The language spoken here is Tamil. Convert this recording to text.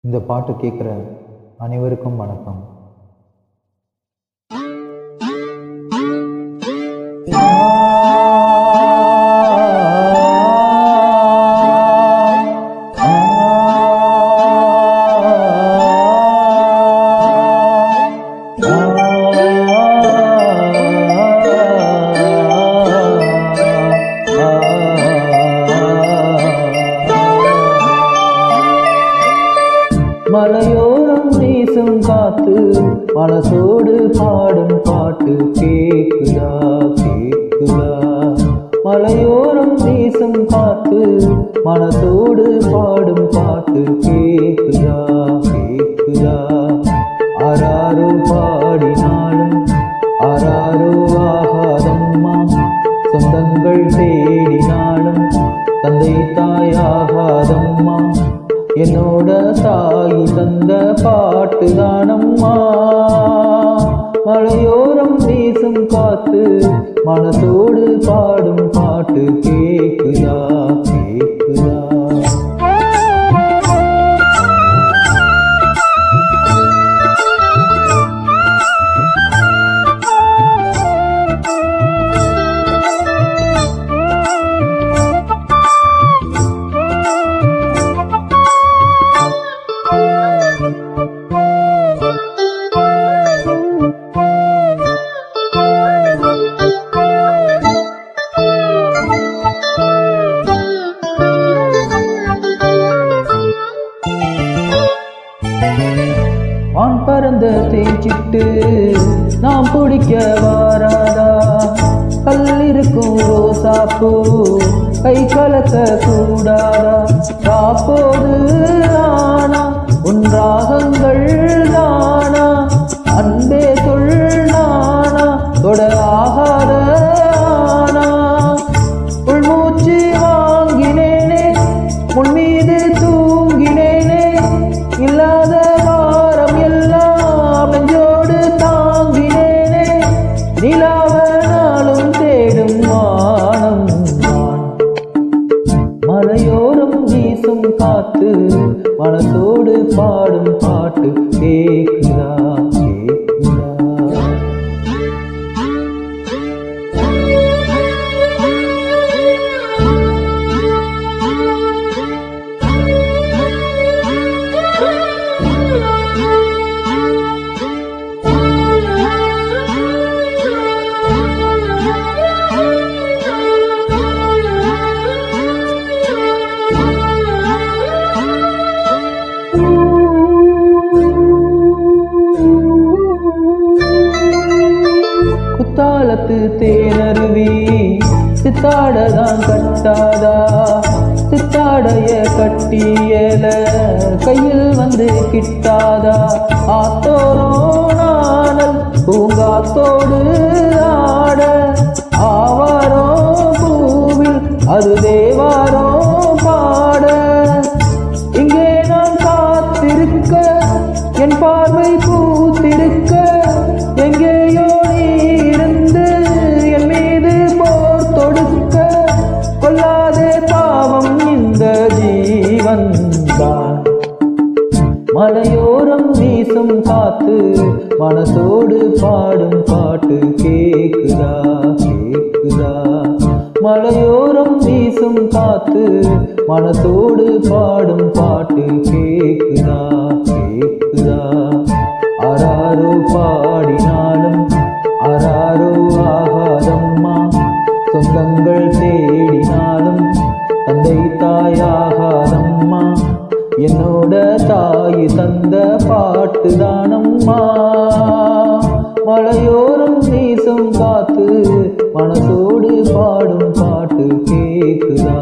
இந்த பாட்டு கேட்குற அனைவருக்கும் வணக்கம். மலையோரம் வீசும் காத்து மனசோடு பாடும் பாட்டு கேக்குதா கேக்குதா. மலையோரம் வீசும் காத்து மனசோடு பாடும் பாட்டு கேக்குதா கேக்குதா. ஆராரோ பாடினாலும் ஆராரோ ஆகாதம்மா, சொந்தங்கள் தேடினாலும் தந்தை தாயாகாதம்மா. என்னோட தாய் தந்த பாட்டு தானம்மா. மலையோரம் வீசும் காத்து மனசோடு பாடும் பாட்டு கேக்குதா கேக்குதா. வான் பறந்த தேய்ச்சிட்டு நாம் பிடிக்க வாராதா. கல்லிருக்கும் ரோசாப்பூ கை கலக்க கூடாதா. காப்போது ஆனா உன் ராகங்கள் தானா, அன்பே சொல் நானா தொட ஆகாத ஆனா. உள்மூச்சு வாங்கினேனே உன் மீது தூங்கினேனே, இல்லாத வாரம் எல்லாம் நெஞ்சோடு தாங்கினேனே. நிலாவ நாளும் தேடும் வானம் நான். மலையோரம் வீசும் காத்து மனசோடு பாடும் பாட்டு கேக்குதா கேக்குதா. குத்தாலத்து தேனருவி சித்தாடதான் கட்டாதா. சித்தாடைய கட்டியல கையில் வந்து கிட்டாதா. ஆத்தோரோ நானல் பூங்காத்தோடு ஆட, ஆவாரோ பூவில் அது தேவாரோ பாட. இங்கே நான் காத்திருக்க என் பார்வை பூத்திருக்க, எங்கேயோ நீ இருந்து என் மீது போர் தொடுக்க. கொல்லாதே பாவம் இந்த ஜீவன் தான். மலையோரம் வீசும் காத்து மனசோடு பாடும் பாட்டு கேக்குதா கேக்குதா. மலையோரம் வீசும் காத்து மனசோடு பாடும் பாட்டு கேக்குதா கேக்குதா. ஆராரோ பாடினாலும் ஆராரோ ஆகாதம்மா, சொந்தங்கள் தேடினாலும் தந்தை தாயாகாதம்மா. என்னோட தாய் தந்த பாட்டு தானம்மா. மலையோரம் வீசும் காத்து மனசோடு பாடும் பாட்டு கேக்குதா.